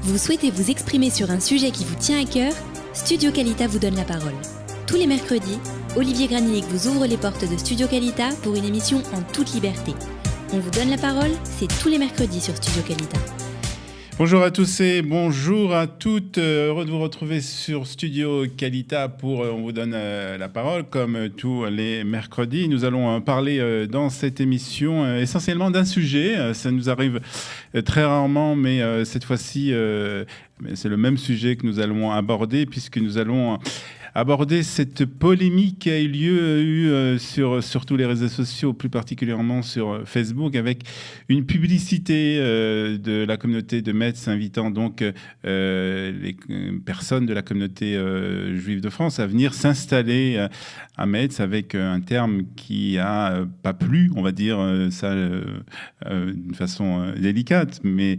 Vous souhaitez vous exprimer sur un sujet qui vous tient à cœur? Studio Qualita vous donne la parole. Tous les mercredis, Olivier Granillic vous ouvre les portes de Studio Qualita pour une émission en toute liberté. On vous donne la parole, c'est tous les mercredis sur Studio Qualita. Bonjour à tous et bonjour à toutes. Heureux de vous retrouver sur Studio Qualita pour On vous donne la parole comme tous les mercredis. Nous allons parler dans cette émission essentiellement d'un sujet. Ça nous arrive très rarement, mais cette fois-ci, c'est le même sujet que nous allons aborder puisque nous allons aborder cette polémique qui a eu lieu sur tous les réseaux sociaux, plus particulièrement sur Facebook, avec une publicité de la communauté de Metz invitant donc les personnes de la communauté juive de France à venir s'installer à Metz avec un terme qui a pas plu, on va dire ça d'une façon délicate, mais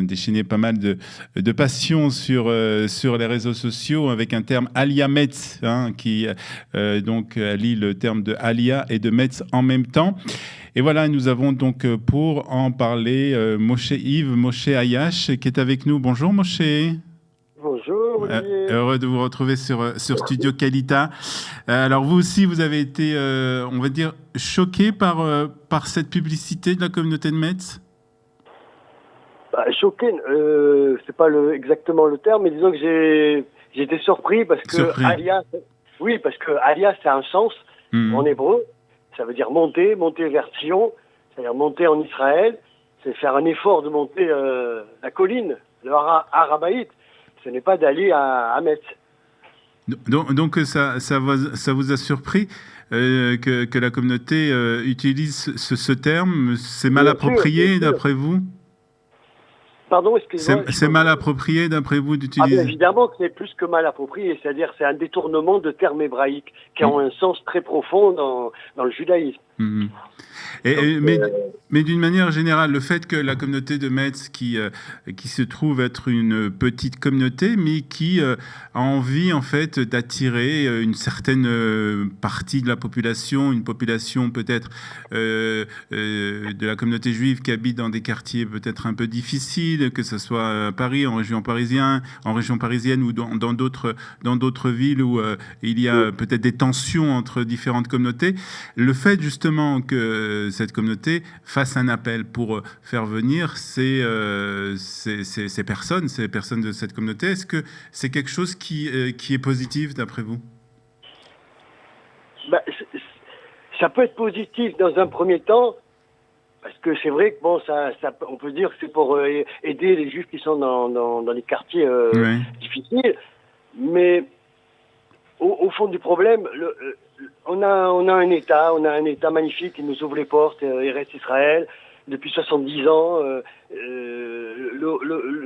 déchaîné pas mal de passion sur les réseaux sociaux avec un terme Alia Metz, qui donc allie le terme de Alia et de Metz en même temps. Et voilà, nous avons donc pour en parler Moshe Yves, Moshe Ayash, qui est avec nous. Bonjour Moshe. Bonjour Olivier. Heureux de vous retrouver sur Studio Qualita. Alors vous aussi, vous avez été, on va dire, choqué par cette publicité de la communauté de Metz? Choqué, c'est pas exactement le terme, mais disons que j'ai été surpris parce que Alia, Alia, c'est un sens en hébreu. Ça veut dire monter vers Sion, c'est-à-dire monter en Israël, c'est faire un effort de monter la colline, le Harabaït. Ce n'est pas d'aller à Metz. Donc ça vous a surpris que la communauté utilise ce terme? C'est mal approprié d'après vous? Pardon, excusez-moi. C'est mal approprié d'après vous d'utiliser? Évidemment que c'est plus que mal approprié, c'est-à-dire c'est un détournement de termes hébraïques qui ont un sens très profond dans le judaïsme. Mmh. Mais d'une manière générale, le fait que la communauté de Metz, qui se trouve être une petite communauté, mais qui a envie en fait d'attirer une certaine partie de la population, une population peut-être de la communauté juive qui habite dans des quartiers peut-être un peu difficiles, que ce soit à Paris, en région parisienne ou dans d'autres villes où il y a peut-être des tensions entre différentes communautés. Le fait justement que cette communauté fasse un appel pour faire venir ces personnes de cette communauté, est-ce que c'est quelque chose qui est positif d'après vous? Ça peut être positif dans un premier temps, parce que c'est vrai que on peut dire que c'est pour aider les Juifs qui sont dans les quartiers difficiles, mais au fond du problème, on a un État magnifique qui nous ouvre les portes, Eretz Israël, depuis 70 ans.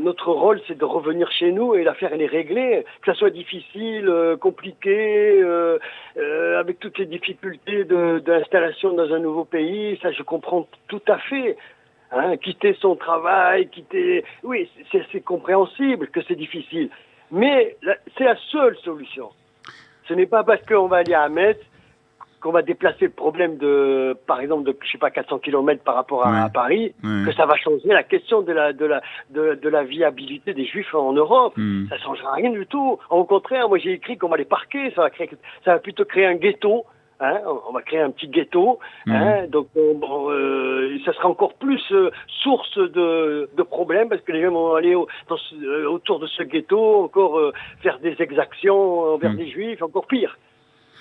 Notre rôle, c'est de revenir chez nous et l'affaire, elle est réglée. Que ça soit difficile, compliqué, avec toutes les difficultés d'installation dans un nouveau pays, ça je comprends tout à fait. Quitter son travail, oui, c'est compréhensible que c'est difficile. Mais c'est la seule solution. Ce n'est pas parce qu'on va aller à Metz qu'on va déplacer le problème par exemple, de 400 km par rapport à Paris, que ça va changer la question de la viabilité des Juifs en Europe. Ça ne changera rien du tout. Au contraire, moi j'ai écrit qu'on va les parquer, ça va plutôt créer un ghetto. On va créer un petit ghetto, donc ça sera encore plus source de problèmes parce que les gens vont aller autour de ce ghetto encore faire des exactions envers des Juifs, encore pire.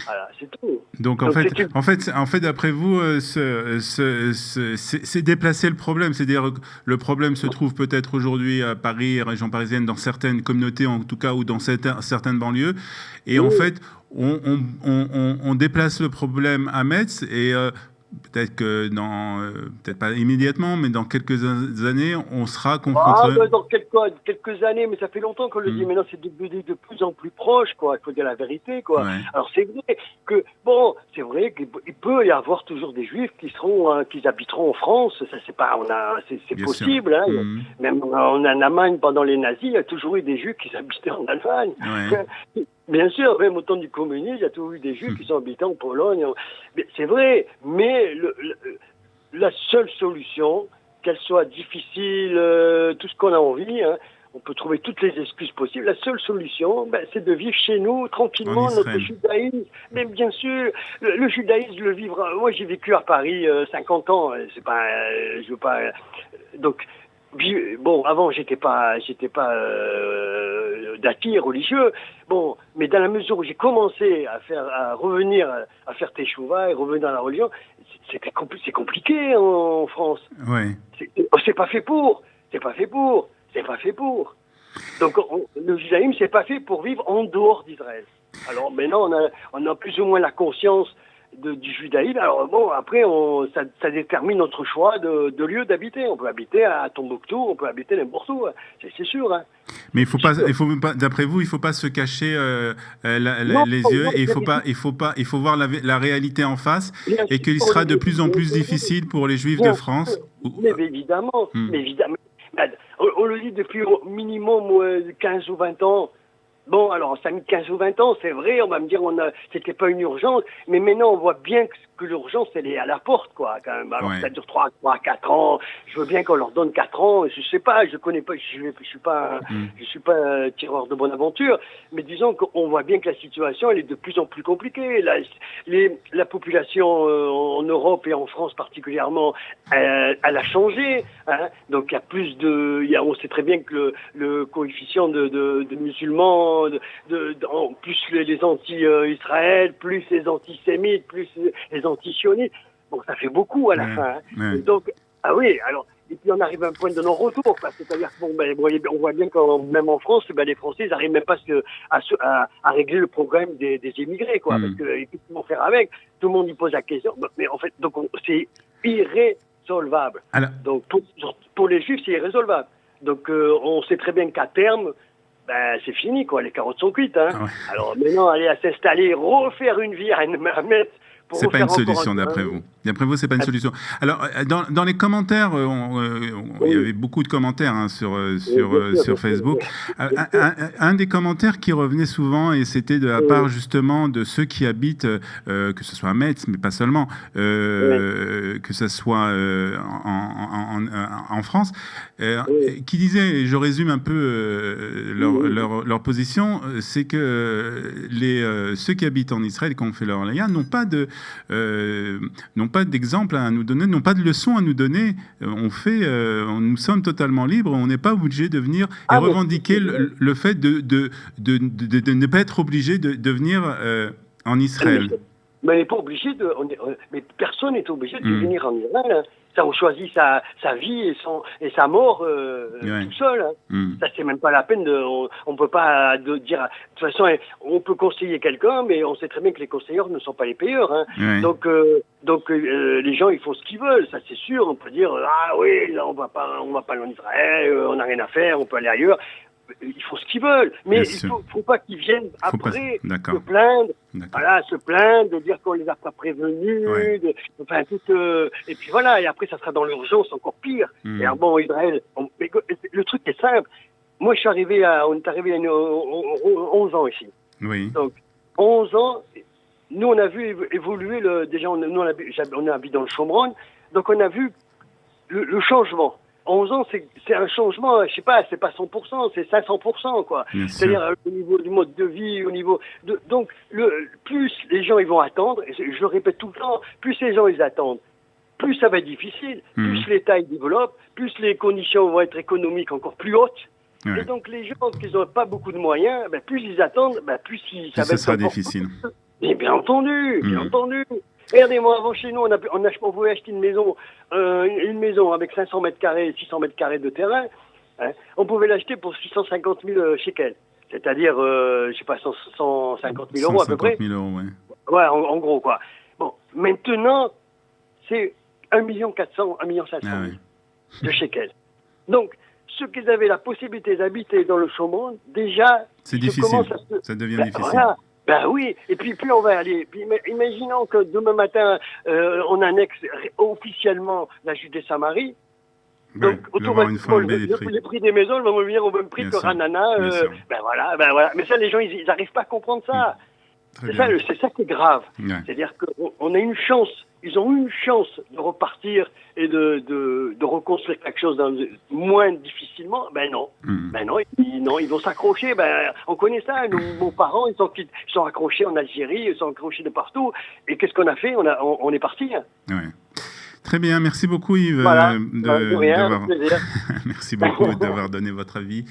Voilà, c'est tout. Donc en fait, d'après vous, c'est déplacer le problème. C'est-à-dire que le problème se trouve peut-être aujourd'hui à Paris, région parisienne, dans certaines communautés en tout cas, ou dans certaines banlieues. Et en fait, on déplace le problème à Metz et peut-être que peut-être pas immédiatement, mais dans quelques années, on sera confronté. Dans quelques années, mais ça fait longtemps qu'on le dit. Maintenant, c'est devenu de plus en plus proche, quoi. Il faut dire la vérité, quoi. Ouais. Alors c'est vrai qu'il peut y avoir toujours des Juifs qui habiteront en France. Ça, c'est possible. Même en Allemagne, pendant les nazis, il y a toujours eu des Juifs qui habitaient en Allemagne. Ouais. Bien sûr, même au temps du communisme, il y a toujours eu des Juifs qui sont habités en Pologne. C'est vrai, mais la seule solution, qu'elle soit difficile, tout ce qu'on a envie, on peut trouver toutes les excuses possibles. La seule solution, c'est de vivre chez nous, tranquillement, notre judaïsme. Mais bien sûr, le judaïsme, le vivre... Moi, j'ai vécu à Paris 50 ans. C'est pas... je veux pas... Donc... Bon, avant, j'étais pas d'athée religieux. Bon, mais dans la mesure où j'ai commencé à revenir à faire teshuva et revenir dans la religion, c'est compliqué en France. Ouais. C'est pas fait pour. Donc, le judaïsme, c'est pas fait pour vivre en dehors d'Israël. Alors maintenant, on a plus ou moins la conscience du judaïsme. Alors bon, après, ça détermine notre choix de lieu d'habiter. On peut habiter à Tombouctou, on peut habiter n'importe où, c'est sûr. Hein. Mais d'après vous, il faut pas se cacher les yeux, et il faut voir la réalité en face, et qu'il sera de plus en plus difficile pour les Juifs de France. Mais évidemment, on le dit depuis au minimum 15 ou 20 ans. Bon, alors, ça a mis 15 ou 20 ans, c'est vrai, on va me dire, c'était pas une urgence, mais maintenant, on voit bien que l'urgence, elle est à la porte, quoi, quand même. Alors, ça dure 3 à 4 ans, je veux bien qu'on leur donne 4 ans, je sais pas, je connais pas, je suis pas un tireur de bonne aventure, mais disons qu'on voit bien que la situation, elle est de plus en plus compliquée. La population en Europe et en France particulièrement, elle a changé, hein, donc il y a plus on sait très bien que le coefficient de musulmans, plus les anti-Israël, plus les antisémites, plus les anti-sionistes. Bon, ça fait beaucoup à la fin. Hein. Donc, alors, et puis on arrive à un point de non-retour, quoi. C'est-à-dire que on voit bien que même en France, les Français, ils n'arrivent même pas à régler le problème des immigrés, quoi. Parce que qu'est-ce qu'ils vont faire avec? Tout le monde y pose la question. Mais en fait, donc c'est irrésolvable. Alors... Donc pour les Juifs, c'est irrésolvable. Donc on sait très bien qu'à terme, c'est fini, quoi. Les carottes sont cuites, hein. Alors maintenant, aller à s'installer, refaire une vie à Metz. C'est pas une solution, d'après vous. D'après vous, c'est pas une solution. Alors, dans les commentaires, il y avait beaucoup de commentaires sur Facebook. Un des commentaires qui revenait souvent, et c'était de la part justement de ceux qui habitent, que ce soit à Metz, mais pas seulement, que ce soit en France, qui disaient, je résume un peu leur position, c'est que ceux qui habitent en Israël, qui ont fait leur Aliyah, n'ont pas d'exemple à nous donner, n'ont pas de leçons à nous donner. Nous sommes totalement libres, on n'est pas obligé de venir et revendiquer le fait de ne pas être obligé de venir en Israël. Mais on n'est pas obligé mais personne n'est obligé de venir en Israël. Hein. Ça, on choisit sa vie et sa mort tout seul. Hein. Ça, c'est même pas la peine on peut pas dire. De toute façon, on peut conseiller quelqu'un, mais on sait très bien que les conseilleurs ne sont pas les payeurs. Hein. Donc, les gens, ils font ce qu'ils veulent. Ça, c'est sûr. On peut dire, là, on va pas en Israël, on n'a rien à faire, on peut aller ailleurs. Ils font ce qu'ils veulent, mais il faut pas qu'ils viennent après se plaindre. Se plaindre, de dire qu'on les a pas prévenus, et puis voilà, et après ça sera dans l'urgence encore pire. Et alors bon, Israël, le truc est simple. Moi, on est arrivé il y a 11 ans ici. Oui. Donc 11 ans, nous on a vu évoluer déjà on habite dans le Shomron, donc on a vu le changement. 11 ans, c'est un changement, je sais pas, c'est pas 100%, c'est 500%, quoi. C'est-à-dire au niveau du mode de vie, au niveau de... Donc, plus les gens, ils vont attendre, et je le répète tout le temps, plus les gens, ils attendent, plus ça va être difficile, plus l'État, il développe, plus les conditions vont être économiques encore plus hautes. Et donc, les gens qui n'ont pas beaucoup de moyens, plus ils attendent, plus ça va être sera difficile. Et bien entendu. Regardez-moi, avant chez nous, on pouvait acheter une maison avec 500 mètres carrés, 600 mètres carrés de terrain. Hein, on pouvait l'acheter pour 650 000 shekels. C'est-à-dire, 150 000 euros à peu près. 150 000 euros, oui. Ouais, en gros, quoi. Bon, maintenant, c'est 1 400 000, 1 500 000 de shekels. Donc, ceux qui avaient la possibilité d'habiter dans le Shomron, déjà... C'est difficile, ça devient difficile. Voilà. Oui, et puis plus on va aller. Puis imaginons que demain matin, on annexe officiellement la Judée-Samarie. Donc, les prix des maisons vont revenir au même prix que Ranana. Voilà. Mais ça, les gens, ils n'arrivent pas à comprendre ça. C'est ça qui est grave. Ouais. C'est-à-dire qu'on a une chance ils ont eu une chance de repartir et de reconstruire quelque chose moins difficilement. Ben non, ils vont s'accrocher. On connaît ça. Nos parents, ils sont accrochés en Algérie, ils sont accrochés de partout. Et qu'est-ce qu'on a fait? On est parti. Ouais. Très bien, merci beaucoup Yves. Voilà, Merci beaucoup d'avoir donné votre avis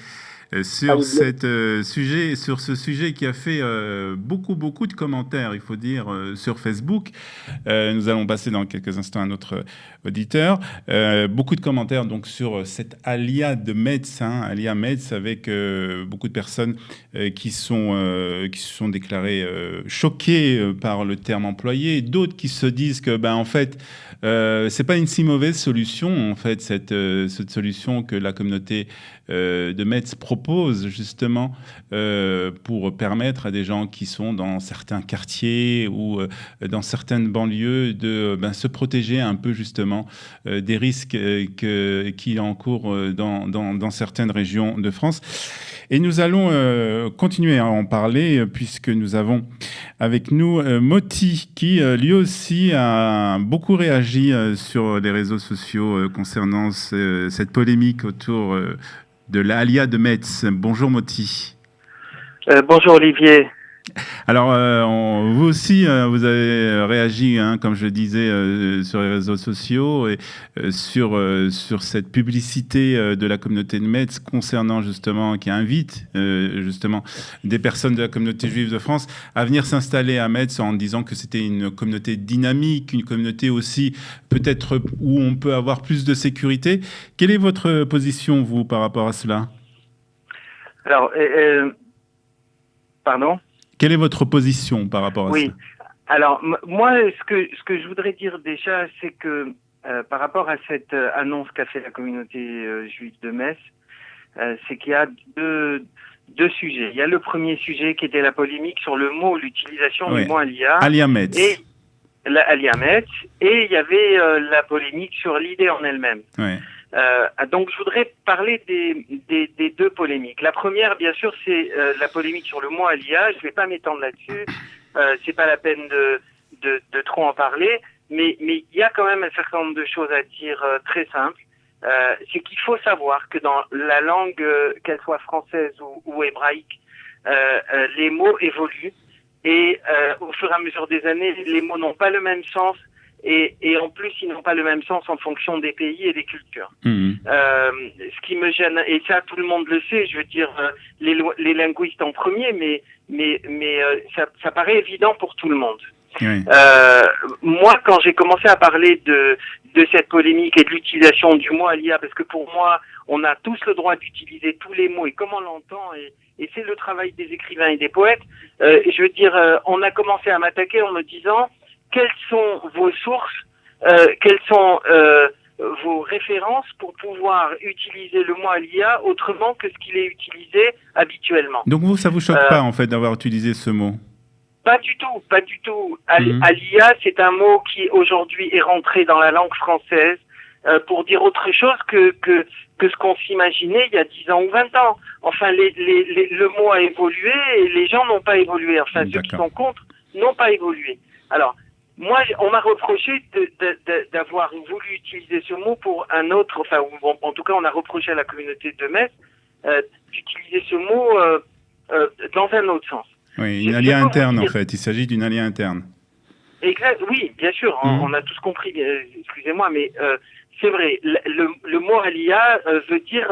sur ce sujet qui a fait beaucoup de commentaires, il faut dire, sur Facebook. Nous allons passer dans quelques instants à notre auditeur. Beaucoup de commentaires donc sur cette Alia de Metz, Alia Metz, avec beaucoup de personnes qui se sont déclarées choquées par le terme employé, d'autres qui se disent que en fait c'est pas une si mauvaise solution en fait cette solution que la communauté de Metz propose justement pour permettre à des gens qui sont dans certains quartiers ou dans certaines banlieues de se protéger un peu justement des risques qui encourent dans certaines régions de France. Et nous allons continuer à en parler puisque nous avons avec nous Moti qui lui aussi a beaucoup réagi sur les réseaux sociaux concernant cette polémique autour de l'Alia de Metz. Bonjour Moti. Bonjour Olivier. Alors, vous aussi, vous avez réagi, comme je le disais, sur les réseaux sociaux et sur cette publicité de la communauté de Metz concernant justement, qui invite justement des personnes de la communauté juive de France à venir s'installer à Metz en disant que c'était une communauté dynamique, une communauté aussi peut-être où on peut avoir plus de sécurité. Quelle est votre position, vous, par rapport à cela ? Alors, pardon ? Quelle est votre position par rapport à ça ? Oui. Alors, moi, ce que je voudrais dire déjà, c'est que par rapport à cette annonce qu'a fait la communauté juive de Metz, c'est qu'il y a deux sujets. Il y a le premier sujet qui était la polémique sur le mot, l'utilisation du mot Alia. Alia Metz. Et Alia Metz. Et il y avait la polémique sur l'idée en elle-même. Ouais. Donc je voudrais parler des deux polémiques. La première, bien sûr, c'est la polémique sur le mot Alia. Je vais pas m'étendre là-dessus. C'est pas la peine de trop en parler. Mais il y a quand même un certain nombre de choses à dire très simples. C'est qu'il faut savoir que dans la langue, qu'elle soit française ou hébraïque, les mots évoluent. Et au fur et à mesure des années, les mots n'ont pas le même sens. Et en plus, ils n'ont pas le même sens en fonction des pays et des cultures. Ce qui me gêne, et ça tout le monde le sait, je veux dire les linguistes en premier, mais ça paraît évident pour tout le monde. Oui. Moi, quand j'ai commencé à parler de cette polémique et de l'utilisation du mot Alia, parce que pour moi, on a tous le droit d'utiliser tous les mots et comme on l'entend, et c'est le travail des écrivains et des poètes. Je veux dire, on a commencé à m'attaquer en me disant quelles sont vos sources, quelles sont vos références pour pouvoir utiliser le mot Alia autrement que ce qu'il est utilisé habituellement. Donc vous, ça vous choque pas en fait d'avoir utilisé ce mot ? Pas du tout. Alia, c'est un mot qui aujourd'hui est rentré dans la langue française pour dire autre chose que ce qu'on s'imaginait il y a 10 ans ou 20 ans. Enfin, le mot a évolué et les gens n'ont pas évolué. Enfin, ceux qui sont contre n'ont pas évolué. Alors, moi, on m'a reproché d'avoir voulu utiliser ce mot pour un autre, enfin, en tout cas, on a reproché à la communauté de Metz d'utiliser ce mot dans un autre sens. Oui, une alia interne, en fait. Il s'agit d'une alia interne. Exact. Oui, bien sûr. On a tous compris. Excusez-moi, mais c'est vrai. Le mot alia veut dire,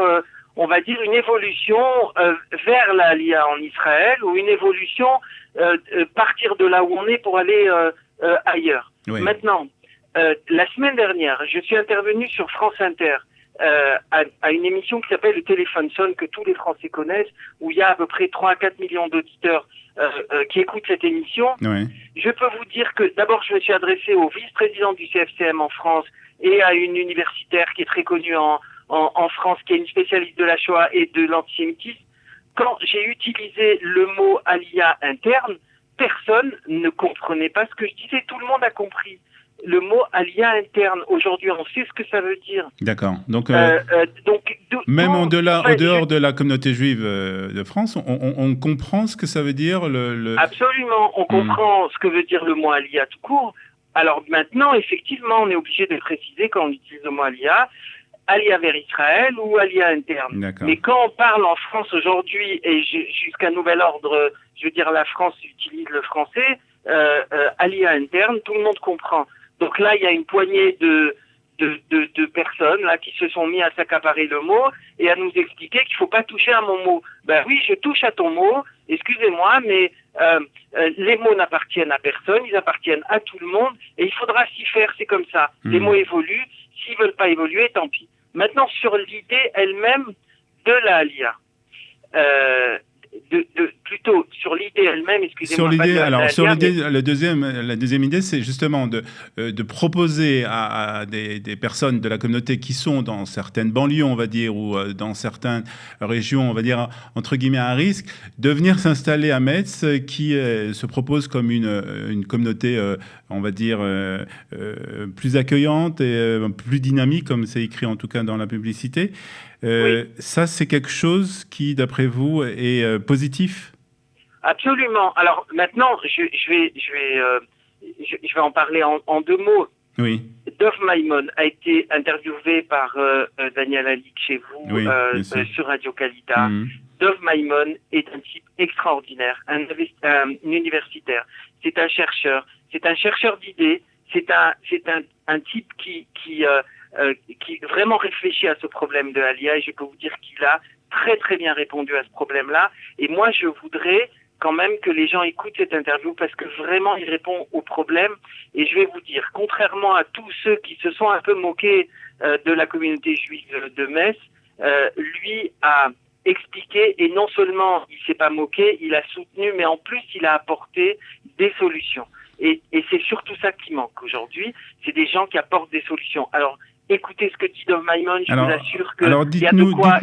on va dire, une évolution vers la alia en Israël ou une évolution partir de là où on est pour aller ailleurs. Oui. Maintenant, la semaine dernière, je suis intervenu sur France Inter à une émission qui s'appelle Le Téléphone sonne, que tous les Français connaissent, où il y a à peu près 3 à 4 millions d'auditeurs qui écoutent cette émission. Oui. Je peux vous dire que d'abord, je me suis adressé au vice-président du CFCM en France et à une universitaire qui est très connue en France, qui est une spécialiste de la Shoah et de l'antisémitisme. Quand j'ai utilisé le mot alia interne, personne ne comprenait pas ce que je disais. Tout le monde a compris. Le mot alia interne, aujourd'hui, on sait ce que ça veut dire. D'accord. Donc même au dehors de la communauté juive de France, on comprend ce que ça veut dire Absolument. On comprend ce que veut dire le mot alia tout court. Alors maintenant, effectivement, on est obligé de préciser quand on utilise le mot Aliyah vers Israël ou Aliyah interne. D'accord. Mais quand on parle en France aujourd'hui, et jusqu'à nouvel ordre, je veux dire la France utilise le français, Aliyah interne, tout le monde comprend. Donc là, il y a une poignée de personnes là qui se sont mis à s'accaparer le mot et à nous expliquer qu'il faut pas toucher à mon mot. Ben oui, je touche à ton mot, excusez-moi, mais les mots n'appartiennent à personne, ils appartiennent à tout le monde et il faudra s'y faire, c'est comme ça. Les mots évoluent, s'ils veulent pas évoluer, tant pis. Maintenant, sur l'idée elle-même de la Aliyah, plutôt sur l'idée elle-même, excusez-moi. Sur l'idée, la deuxième idée, c'est justement de proposer à des personnes de la communauté qui sont dans certaines banlieues, on va dire, ou dans certaines régions, on va dire, entre guillemets, à risque, de venir s'installer à Metz, qui se propose comme une communauté, on va dire, plus accueillante et plus dynamique, comme c'est écrit en tout cas dans la publicité. Oui. Ça, c'est quelque chose qui, d'après vous, est positif? Absolument. Alors maintenant, je vais en parler en deux mots. Oui. Dov Maimon a été interviewé par Daniel Alic chez vous, oui, sur Radio Kalita. Dov Maimon est un type extraordinaire, un universitaire. C'est un chercheur d'idées. C'est un type qui vraiment réfléchit à ce problème de Aliyah, et je peux vous dire qu'il a très très bien répondu à ce problème-là. Et moi, je voudrais quand même que les gens écoutent cette interview parce que vraiment, il répond au problème. Et je vais vous dire, contrairement à tous ceux qui se sont un peu moqués de la communauté juive de Metz, lui a expliqué, et non seulement il s'est pas moqué, il a soutenu, mais en plus, il a apporté des solutions. Et c'est surtout ça qui manque aujourd'hui, c'est des gens qui apportent des solutions. Alors, écoutez ce que dit Dov Maimon, je vous assure qu'il y a de quoi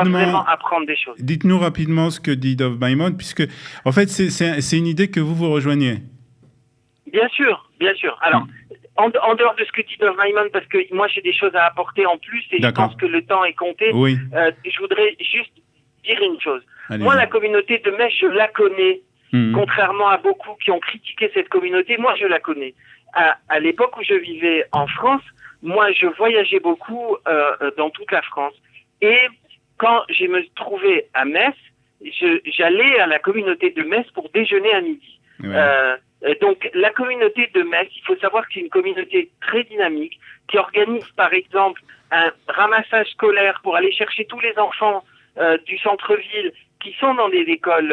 vraiment apprendre des choses. Dites-nous rapidement ce que dit Dov Maimon, puisque, en fait, c'est une idée que vous rejoignez. Bien sûr, bien sûr. Alors, en dehors de ce que dit Dov Maimon, parce que moi, j'ai des choses à apporter en plus, et je pense que le temps est compté, oui. Je voudrais juste dire une chose. Allez-y. Moi, la communauté de Metz, je la connais. Contrairement à beaucoup qui ont critiqué cette communauté, moi, je la connais. À l'époque où je vivais en France, moi, je voyageais beaucoup dans toute la France. Et quand je me trouvais à Metz, j'allais à la communauté de Metz pour déjeuner à midi. Ouais. Donc, la communauté de Metz, il faut savoir que c'est une communauté très dynamique qui organise, par exemple, un ramassage scolaire pour aller chercher tous les enfants du centre-ville qui sont dans des écoles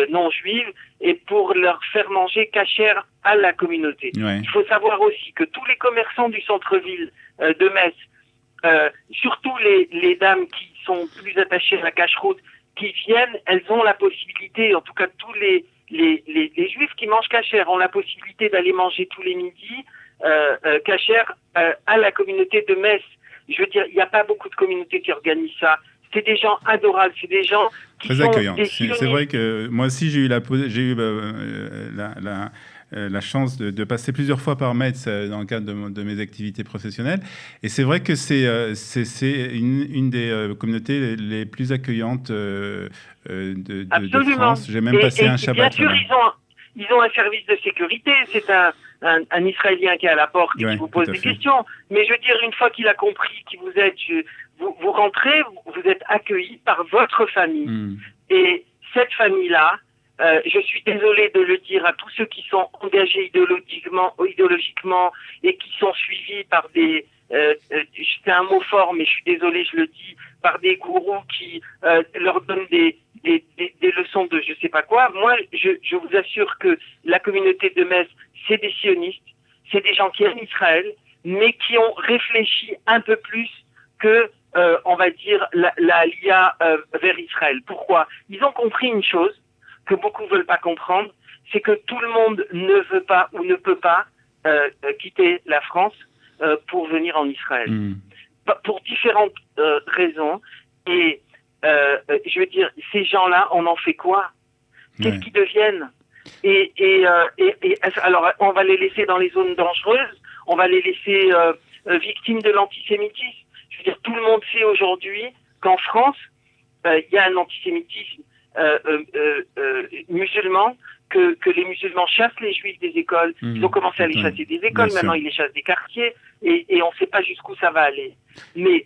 non juives et pour leur faire manger cachère à la communauté. Ouais. Il faut savoir aussi que tous les commerçants du centre-ville de Metz, surtout les dames qui sont plus attachées à la cacheroute, qui viennent, elles ont la possibilité, en tout cas tous les juifs qui mangent cachère ont la possibilité d'aller manger tous les midis cachère à la communauté de Metz. Je veux dire, il n'y a pas beaucoup de communautés qui organisent ça. C'est des gens adorables, c'est des gens qui très sont accueillants. C'est vrai que moi aussi j'ai eu la chance de passer plusieurs fois par Metz dans le cadre de mes activités professionnelles, et c'est vrai que c'est une des communautés les plus accueillantes de France. J'ai même passé un Shabbat. Bien sûr, ils ont un service de sécurité. C'est un Israélien qui est à la porte et qui vous pose des questions. Mais je veux dire, une fois qu'il a compris qui vous êtes, vous rentrez, vous êtes accueillis par votre famille. Et cette famille-là, je suis désolé de le dire à tous ceux qui sont engagés idéologiquement et qui sont suivis par des... c'est un mot fort, mais je suis désolé, je le dis, par des gourous qui leur donnent des leçons de je sais pas quoi. Moi, je vous assure que la communauté de Metz, c'est des sionistes, c'est des gens qui aiment Israël, mais qui ont réfléchi un peu plus que, on va dire, la Aliyah vers Israël. Pourquoi? Ils ont compris une chose que beaucoup veulent pas comprendre, c'est que tout le monde ne veut pas ou ne peut pas quitter la France pour venir en Israël. Pour différentes raisons. Et je veux dire, ces gens-là, on en fait quoi? Qu'est-ce qu'ils deviennent? Et alors, on va les laisser dans les zones dangereuses, on va les laisser victimes de l'antisémitisme. Je veux dire, tout le monde sait aujourd'hui qu'en France, il y a un antisémitisme musulmans, que les musulmans chassent les juifs des écoles. Ils ont commencé à les chasser des écoles, maintenant ils les chassent des quartiers, et on ne sait pas jusqu'où ça va aller. Mais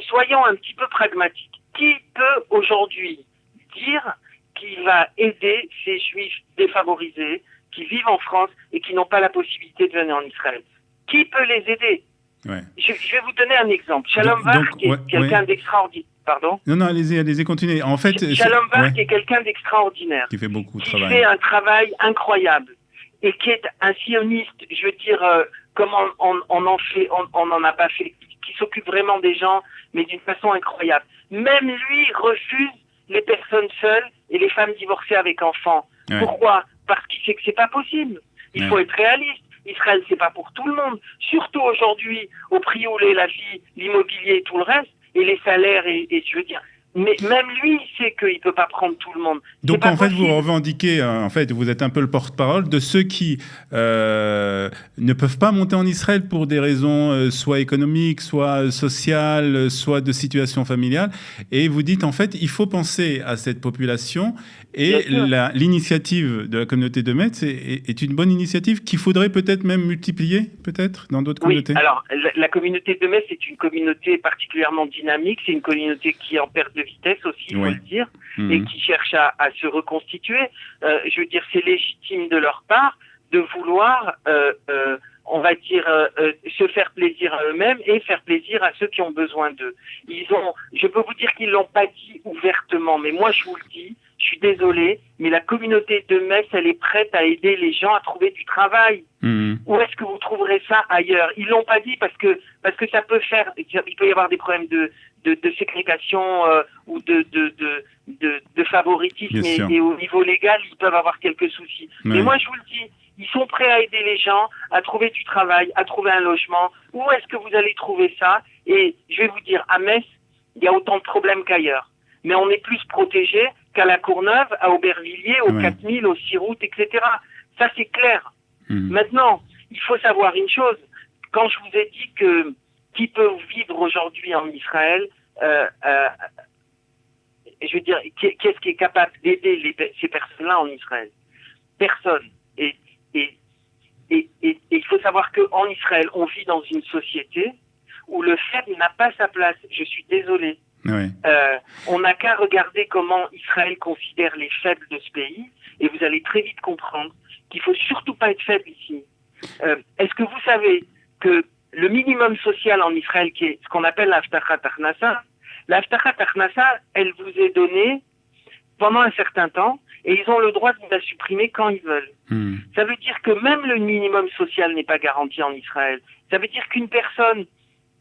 soyons un petit peu pragmatiques. Qui peut aujourd'hui dire qu'il va aider ces juifs défavorisés qui vivent en France et qui n'ont pas la possibilité de venir en Israël? Qui peut les aider? Je vais vous donner un exemple. Shalom Var, qui est quelqu'un d'extraordinaire. Pardon? Non, allez-y, continuez. En fait, Shalom Var, qui est quelqu'un d'extraordinaire. Qui fait beaucoup de travail. Qui fait un travail incroyable. Et qui est un sioniste, je veux dire, comme on n'en a pas fait, qui s'occupe vraiment des gens, mais d'une façon incroyable. Même lui refuse les personnes seules et les femmes divorcées avec enfants. Pourquoi? Parce qu'il sait que c'est pas possible. Il faut être réaliste. Israël, c'est pas pour tout le monde. Surtout aujourd'hui, au prix où est la vie, l'immobilier et tout le reste, et les salaires, et je veux dire, mais même lui, il sait qu'il ne peut pas prendre tout le monde. Donc en fait, vous revendiquez, vous êtes un peu le porte-parole de ceux qui ne peuvent pas monter en Israël pour des raisons soit économiques, soit sociales, soit de situation familiale. Et vous dites, en fait, il faut penser à cette population. Et l'initiative de la communauté de Metz est une bonne initiative qu'il faudrait peut-être même multiplier, peut-être, dans d'autres communautés. Oui, alors, la communauté de Metz est une communauté particulièrement dynamique. C'est une communauté qui est en perte de vitesse aussi, il faut le dire, et qui cherche à se reconstituer. Je veux dire, c'est légitime de leur part de vouloir, on va dire, se faire plaisir à eux-mêmes et faire plaisir à ceux qui ont besoin d'eux. Je peux vous dire qu'ils l'ont pas dit ouvertement, mais moi je vous le dis, je suis désolé, mais la communauté de Metz, elle est prête à aider les gens à trouver du travail. Où est-ce que vous trouverez ça ailleurs? Ils l'ont pas dit parce que ça peut faire, il peut y avoir des problèmes de ségrégation ou de favoritisme et au niveau légal, ils peuvent avoir quelques soucis. Mais moi, je vous le dis, ils sont prêts à aider les gens à trouver du travail, à trouver un logement. Où est-ce que vous allez trouver ça? Et je vais vous dire, à Metz, il y a autant de problèmes qu'ailleurs. Mais on est plus protégé qu'à la Courneuve, à Aubervilliers, au 4000, au 6 routes, etc. Ça, c'est clair. Maintenant, il faut savoir une chose. Quand je vous ai dit que qui peut vivre aujourd'hui en Israël, je veux dire, qu'est-ce qui est capable d'aider ces personnes-là en Israël? Personne. Et il faut savoir qu'en Israël, on vit dans une société où le faible n'a pas sa place. Je suis désolé. On n'a qu'à regarder comment Israël considère les faibles de ce pays, et vous allez très vite comprendre qu'il faut surtout pas être faible ici. Est-ce que vous savez que le minimum social en Israël, qui est ce qu'on appelle l'Avtachat Achnasa, elle vous est donnée pendant un certain temps, et ils ont le droit de la supprimer quand ils veulent. Ça veut dire que même le minimum social n'est pas garanti en Israël. Ça veut dire qu'une personne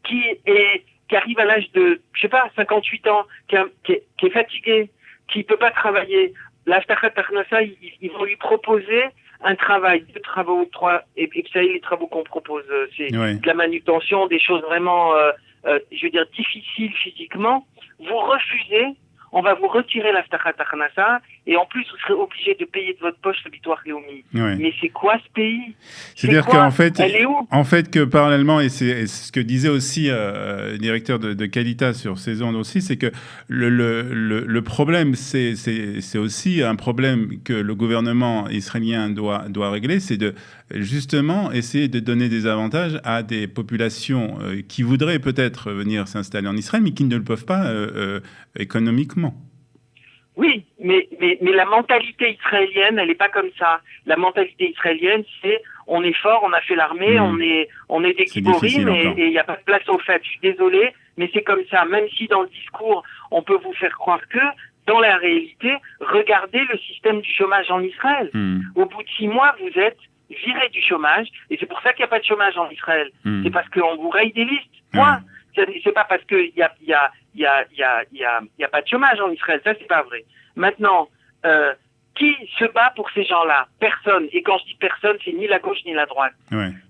qui arrive à l'âge de, 58 ans, qui est fatiguée, qui peut pas travailler, l'Avtachat Achnasa, ils vont lui proposer un travail, 2 travaux, 3, et puis vous savez, les travaux qu'on propose, c'est de la manutention, des choses vraiment, je veux dire, difficiles physiquement. Vous refusez, on va vous retirer l'Avtachat Achnasa, et en plus, vous serez obligé de payer de votre poche le bitoire Léomi. Mais c'est quoi ce pays? C'est-à-dire qu'en fait, elle est où? Que parallèlement, et c'est ce que disait aussi le directeur de Kalita sur ces ondes aussi, c'est que le problème, c'est aussi un problème que le gouvernement israélien doit régler, c'est de justement essayer de donner des avantages à des populations qui voudraient peut-être venir s'installer en Israël, mais qui ne le peuvent pas économiquement. Oui, mais la mentalité israélienne, elle n'est pas comme ça. La mentalité israélienne, c'est on est fort, on a fait l'armée, on est des giborim et il n'y a pas de place au fait. Je suis désolé, mais c'est comme ça. Même si dans le discours, on peut vous faire croire que, dans la réalité, regardez le système du chômage en Israël. Au bout de 6 mois, vous êtes viré du chômage, et c'est pour ça qu'il n'y a pas de chômage en Israël. C'est parce qu'on vous raye des listes. Moi, c'est pas parce qu'il y a pas de chômage en Israël, ça c'est pas vrai. Maintenant, qui se bat pour ces gens-là? Personne. Et quand je dis personne, c'est ni la gauche ni la droite.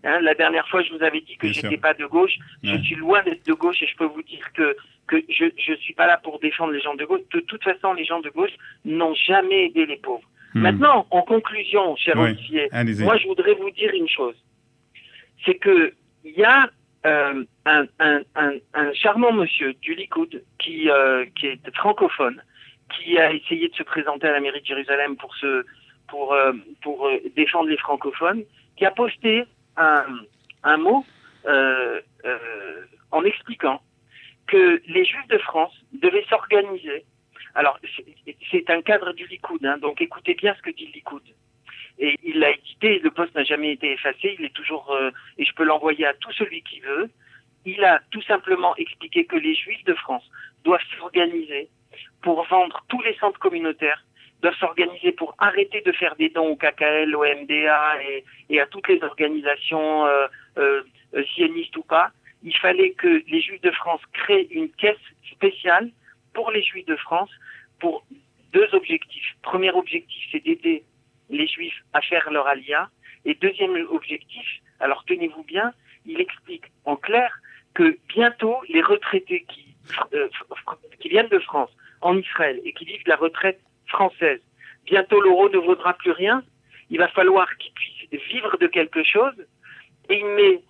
La dernière fois, je vous avais dit que j'étais pas de gauche. Je suis loin d'être de gauche, et je peux vous dire que je suis pas là pour défendre les gens de gauche. De toute façon, les gens de gauche n'ont jamais aidé les pauvres. Maintenant, en conclusion, cher Olivier, moi je voudrais vous dire une chose. C'est que il y a un charmant monsieur du Likoud qui est francophone, qui a essayé de se présenter à la mairie de Jérusalem pour défendre les francophones, qui a posté un mot en expliquant que les Juifs de France devaient s'organiser. Alors, c'est un cadre du Likoud, hein, donc écoutez bien ce que dit le Likoud. Et il l'a édité, le poste n'a jamais été effacé, il est toujours, et je peux l'envoyer à tout celui qui veut. Il a tout simplement expliqué que les Juifs de France doivent s'organiser pour vendre tous les centres communautaires, doivent s'organiser pour arrêter de faire des dons au KKL, au MDA et à toutes les organisations sionistes ou pas. Il fallait que les Juifs de France créent une caisse spéciale pour les Juifs de France pour deux objectifs. Premier objectif, c'est d'aider les Juifs à faire leur alia. Et deuxième objectif, alors tenez-vous bien, il explique en clair que bientôt les retraités qui viennent de France en Israël et qui vivent de la retraite française, bientôt l'euro ne vaudra plus rien. Il va falloir qu'ils puissent vivre de quelque chose. Et il met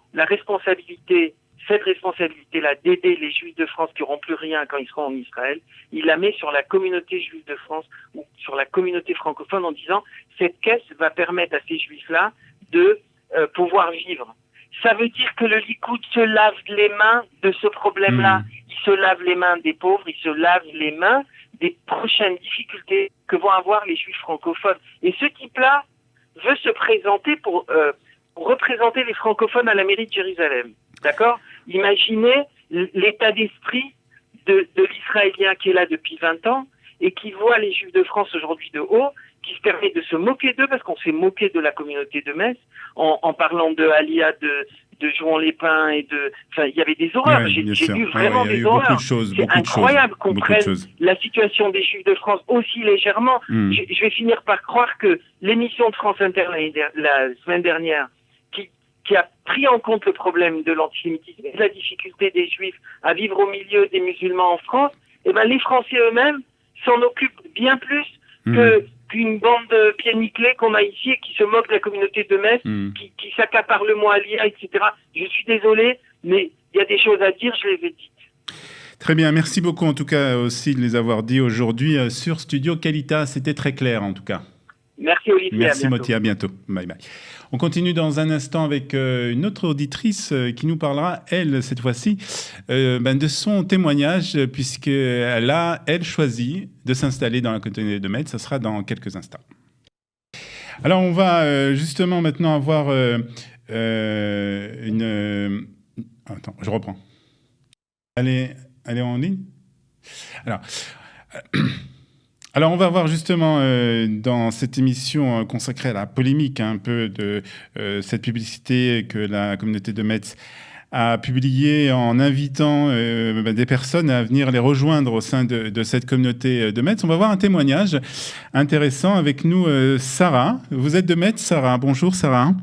cette responsabilité-là d'aider les Juifs de France qui n'auront plus rien quand ils seront en Israël, il la met sur la communauté juive de France ou sur la communauté francophone en disant cette caisse va permettre à ces Juifs-là de pouvoir vivre. Ça veut dire que le Likoud se lave les mains de ce problème-là. Il se lave les mains des pauvres, il se lave les mains des prochaines difficultés que vont avoir les Juifs francophones. Et ce type-là veut se présenter pour représenter les francophones à la mairie de Jérusalem. D'accord ? Imaginez l'état d'esprit de l'Israélien qui est là depuis 20 ans et qui voit les Juifs de France aujourd'hui de haut, qui se permet de se moquer d'eux parce qu'on s'est moqué de la communauté de Metz en parlant de Alia, de Jouan-les-Pins et enfin, il y y avait des horreurs. Ouais, j'ai vu vraiment des horreurs. C'est incroyable qu'on prenne la situation des Juifs de France aussi légèrement. Je vais finir par croire que l'émission de France Inter la semaine dernière, qui a pris en compte le problème de l'antisémitisme et de la difficulté des Juifs à vivre au milieu des musulmans en France, eh ben les Français eux-mêmes s'en occupent bien plus qu'une bande de pieds nickelés qu'on a ici et qui se moque de la communauté de Metz, qui s'accapare le mot Alia, etc. Je suis désolé, mais il y a des choses à dire, je les ai dites. Très bien, merci beaucoup en tout cas aussi de les avoir dit aujourd'hui sur Studio Kalita. C'était très clair en tout cas. Merci Olivier. Merci Moti, à bientôt. Bye bye. On continue dans un instant avec une autre auditrice qui nous parlera, elle, cette fois-ci, de son témoignage, puisqu'elle a, elle, choisi de s'installer dans la communauté de Metz. Ça sera dans quelques instants. Alors, on va justement maintenant avoir une... Attends, je reprends. Elle est en ligne ? Alors, on va voir justement dans cette émission consacrée à la polémique un peu de cette publicité que la communauté de Metz a publiée en invitant des personnes à venir les rejoindre au sein de cette communauté de Metz. On va voir un témoignage intéressant avec nous, Sarah. Vous êtes de Metz, Sarah. Bonjour, Sarah.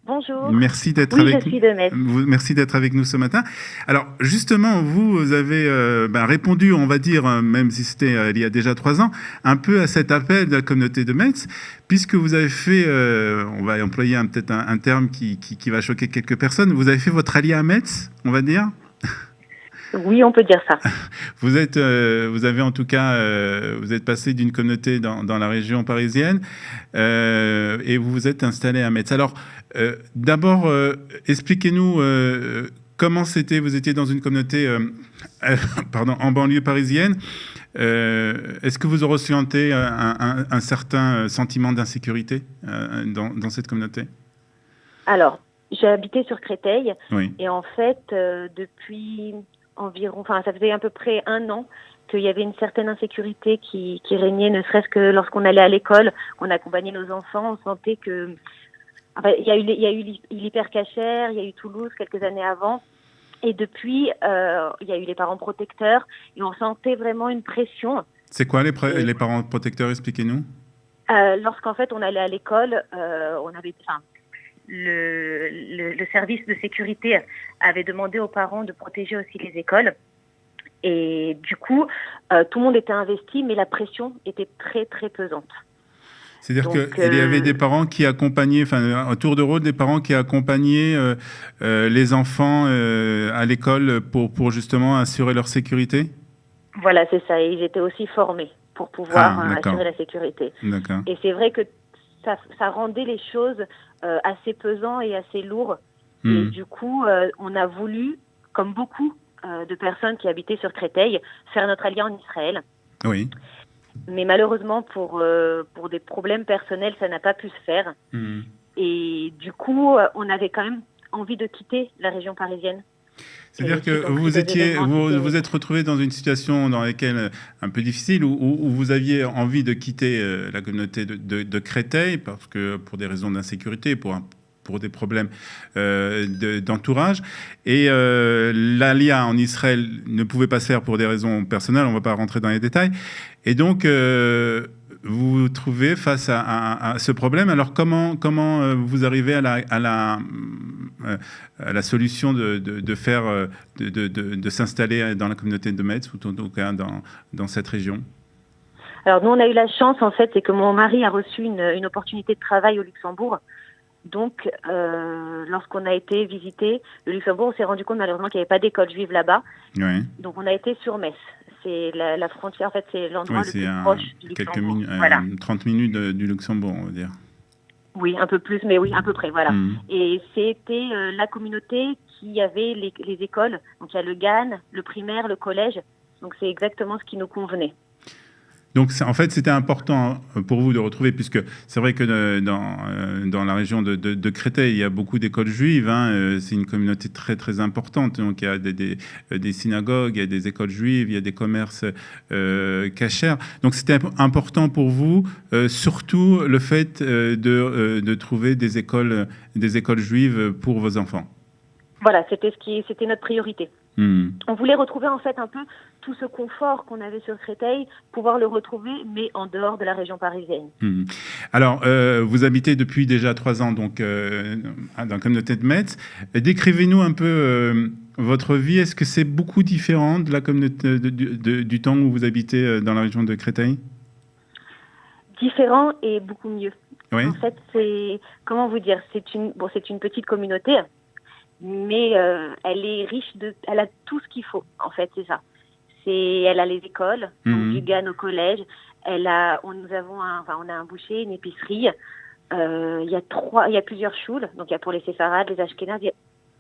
Bonjour. Merci d'être je suis de Metz. Merci d'être avec nous ce matin. Alors, justement, vous avez répondu, on va dire, même si c'était il y a déjà 3 ans, un peu à cet appel de la communauté de Metz, puisque vous avez fait, on va employer peut-être un terme qui va choquer quelques personnes, vous avez fait votre allié à Metz, on va dire ? Oui, on peut dire ça. Vous avez en tout cas, vous êtes passé d'une communauté dans la région parisienne et vous vous êtes installé à Metz. Alors, d'abord, expliquez-nous comment c'était. Vous étiez dans une communauté, en banlieue parisienne. Est-ce que vous ressentez un certain sentiment d'insécurité dans cette communauté ? Alors, j'ai habité sur Créteil. Oui. Et en fait, depuis ça faisait à peu près 1 an qu'il y avait une certaine insécurité qui régnait, ne serait-ce que lorsqu'on allait à l'école, qu'on accompagnait nos enfants, on sentait que... il y a eu l'hypercachère, il y a eu Toulouse quelques années avant, et depuis, il y a eu les parents protecteurs, et on sentait vraiment une pression. C'est quoi les parents protecteurs, expliquez-nous. Lorsqu'en fait on allait à l'école, on avait... Le service de sécurité avait demandé aux parents de protéger aussi les écoles. Et du coup, tout le monde était investi, mais la pression était très, très pesante. C'est-à-dire qu'il y avait des parents qui accompagnaient, un tour de rôle des parents qui accompagnaient les enfants à l'école pour justement assurer leur sécurité ? Voilà, c'est ça. Et ils étaient aussi formés. pour pouvoir d'accord. assurer la sécurité. D'accord. Et c'est vrai que ça rendait les choses assez pesants et assez lourds. Et du coup, on a voulu, comme beaucoup de personnes qui habitaient sur Créteil, faire notre allié en Israël. Oui. Mais malheureusement, pour des problèmes personnels, ça n'a pas pu se faire. Et du coup, on avait quand même envie de quitter la région parisienne. C'est-à-dire que vous êtes retrouvé dans une situation dans laquelle un peu difficile, où vous aviez envie de quitter la communauté de Créteil, parce que pour des raisons d'insécurité, pour des problèmes d'entourage. Et l'Alia en Israël ne pouvait pas se faire pour des raisons personnelles, on ne va pas rentrer dans les détails. Et donc, vous vous trouvez face à ce problème. Alors, comment vous arrivez à la solution de s'installer dans la communauté de Metz, ou en tout cas dans cette région? Alors, nous, on a eu la chance, en fait, c'est que mon mari a reçu une opportunité de travail au Luxembourg. Donc, lorsqu'on a été visiter le Luxembourg, on s'est rendu compte malheureusement qu'il n'y avait pas d'école juive là-bas. Oui. Donc, on a été sur Metz. C'est la frontière, en fait, c'est l'endroit le plus proche du Luxembourg. Quelques minutes, 30 minutes du Luxembourg, on va dire. Oui, un peu plus, mais oui, à peu près, voilà. Et c'était la communauté qui avait les écoles. Donc, il y a le GAN, le primaire, le collège. Donc, c'est exactement ce qui nous convenait. Donc, en fait, c'était important pour vous de retrouver, puisque c'est vrai que dans la région de Créteil, il y a beaucoup d'écoles juives. C'est une communauté très, très importante. Donc, il y a des synagogues, il y a des écoles juives, il y a des commerces cachers. Donc, c'était important pour vous, surtout le fait de trouver des écoles juives pour vos enfants. Voilà, c'était notre priorité. On voulait retrouver en fait un peu tout ce confort qu'on avait sur Créteil, pouvoir le retrouver, mais en dehors de la région parisienne. Alors, vous habitez depuis déjà 3 ans donc, dans la communauté de Metz. Décrivez-nous un peu votre vie. Est-ce que c'est beaucoup différent de la communauté du temps où vous habitez dans la région de Créteil? Différent et beaucoup mieux. Oui. En fait, comment vous dire, c'est une petite communauté, mais elle est riche elle a tout ce qu'il faut, en fait, c'est ça. Elle a les écoles, donc du GAN au collège. On a un boucher, une épicerie. Il y a plusieurs choules, donc il y a pour les séfarades, les ashkénazes.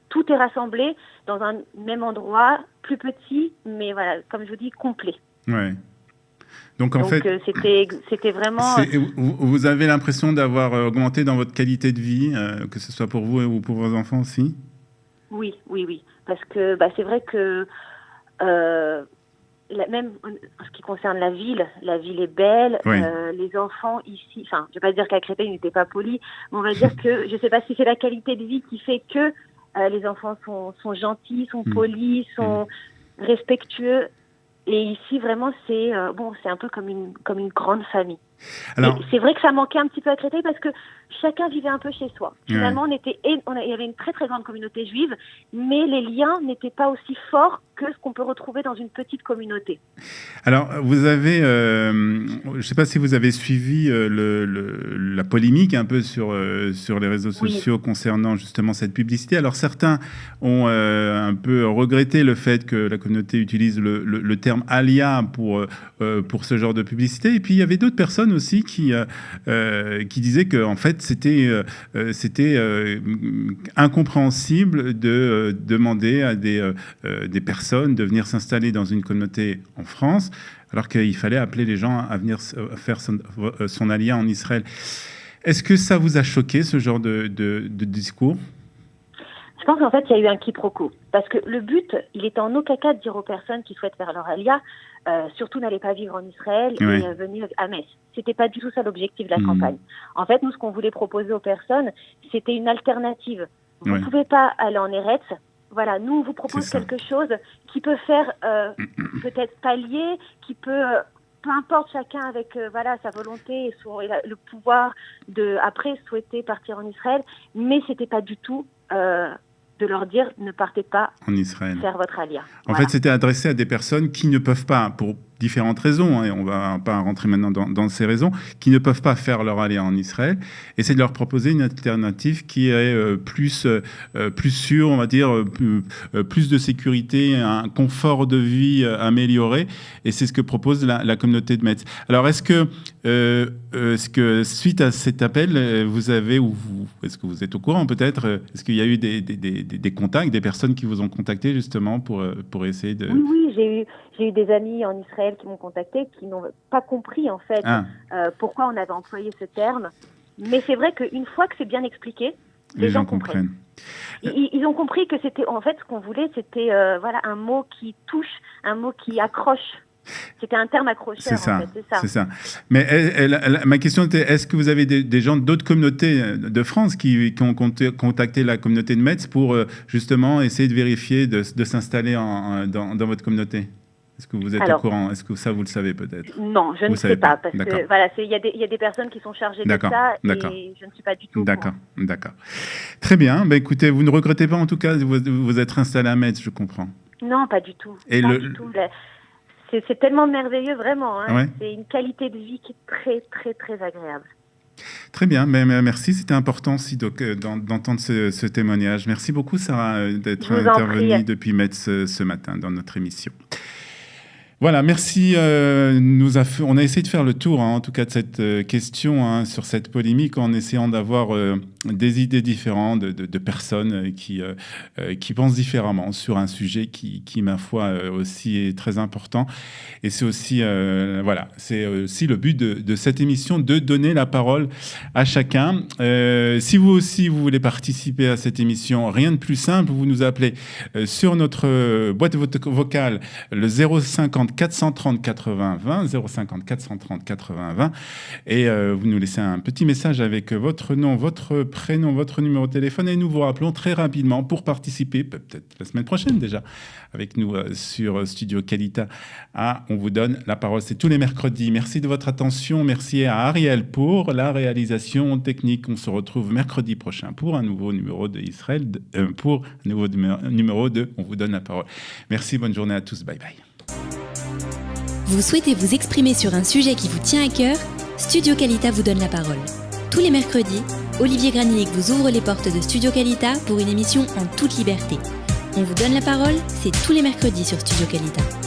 Tout est rassemblé dans un même endroit, plus petit, mais voilà, comme je vous dis, complet. Ouais. Donc en fait, c'était vraiment. Vous avez l'impression d'avoir augmenté dans votre qualité de vie, que ce soit pour vous ou pour vos enfants aussi? Oui, parce que c'est vrai que même en ce qui concerne la ville est belle. Oui. Les enfants ici, enfin, je vais pas dire qu'à Créteil ils n'étaient pas polis, mais on va dire que je sais pas si c'est la qualité de vie qui fait que les enfants sont gentils, sont polis, sont respectueux. Et ici, vraiment, c'est un peu comme une grande famille. Alors, c'est vrai que ça manquait un petit peu à Créteil parce que chacun vivait un peu chez soi. Finalement, il y avait une très très grande communauté juive, mais les liens n'étaient pas aussi forts que ce qu'on peut retrouver dans une petite communauté. Alors, vous avez, je ne sais pas si vous avez suivi la polémique un peu sur les réseaux sociaux concernant justement cette publicité. Alors, certains ont un peu regretté le fait que la communauté utilise le terme alia pour ce genre de publicité. Et puis, il y avait d'autres personnes aussi qui disaient que en fait c'était incompréhensible de demander à des personnes de venir s'installer dans une communauté en France alors qu'il fallait appeler les gens à venir faire son alia en Israël. Est-ce que ça vous a choqué, ce genre de discours? Je pense qu'en fait, il y a eu un quiproquo. Parce que le but, il était en aucun cas de dire aux personnes qui souhaitent faire leur alia, surtout n'allez pas vivre en Israël et venez à Metz. C'était pas du tout ça l'objectif de la campagne. En fait, nous, ce qu'on voulait proposer aux personnes, c'était une alternative. Vous ne pouvez pas aller en Eretz. Voilà, nous, on vous propose quelque chose qui peut faire peut-être pallier, qui peut... peu importe chacun avec sa volonté et le pouvoir de après souhaiter partir en Israël, mais c'était pas du tout de leur dire ne partez pas en Israël, faire votre alia. En fait, c'était adressé à des personnes qui ne peuvent pas, différentes raisons, et on ne va pas rentrer maintenant dans ces raisons, qui ne peuvent pas faire leur allié en Israël, et c'est de leur proposer une alternative qui est plus sûre, on va dire, plus de sécurité, un confort de vie amélioré, et c'est ce que propose la communauté de Metz. Alors, est-ce que suite à cet appel, vous avez, est-ce que vous êtes au courant peut-être, est-ce qu'il y a eu des contacts, des personnes qui vous ont contacté justement pour essayer de... Oui, j'ai eu des amis en Israël qui m'ont contacté, qui n'ont pas compris en fait pourquoi on avait employé ce terme. Mais c'est vrai qu'une fois que c'est bien expliqué, les gens comprennent. Ils ont compris que c'était, en fait, ce qu'on voulait, c'était un mot qui touche, un mot qui accroche. C'était un terme accrocheur, c'est ça. Mais ma question était, est-ce que vous avez des gens d'autres communautés de France qui ont contacté la communauté de Metz pour justement essayer de vérifier, de s'installer dans votre communauté ? Est-ce que vous êtes au courant ? Est-ce que ça, vous le savez peut-être ? Non, je ne sais pas, parce que il y a des personnes qui sont chargées de ça, et je ne suis pas du tout au courant. D'accord. Très bien. Écoutez, vous ne regrettez pas en tout cas vous être installé à Metz, je comprends. Non, pas du tout. Du tout. C'est tellement merveilleux, vraiment. Ouais. C'est une qualité de vie qui est très, très, très agréable. Très bien, mais merci. C'était important aussi d'entendre ce témoignage. Merci beaucoup, Sarah, d'être intervenue depuis Metz ce matin dans notre émission. Voilà, merci. On a essayé de faire le tour, en tout cas, de cette question, sur cette polémique, en essayant d'avoir des idées différentes de personnes qui pensent différemment sur un sujet qui, ma foi, aussi est très important. Et c'est aussi, c'est aussi le but de cette émission, de donner la parole à chacun. Si vous aussi, vous voulez participer à cette émission, rien de plus simple, vous nous appelez sur notre boîte vocale, le 050 430 80 20, 050 430 80 20, et vous nous laissez un petit message avec votre nom, votre prénom, votre numéro de téléphone, et nous vous rappelons très rapidement pour participer, peut-être la semaine prochaine déjà, avec nous sur Studio Kalita. On vous donne la parole, c'est tous les mercredis. Merci de votre attention, merci à Ariel pour la réalisation technique. On se retrouve mercredi prochain pour un nouveau numéro de Israël, pour un nouveau numéro de On vous donne la parole. Merci, bonne journée à tous, bye bye. Vous souhaitez vous exprimer sur un sujet qui vous tient à cœur ? Studio Kalita vous donne la parole. Tous les mercredis, Olivier Granillic vous ouvre les portes de Studio Kalita pour une émission en toute liberté. On vous donne la parole, c'est tous les mercredis sur Studio Kalita.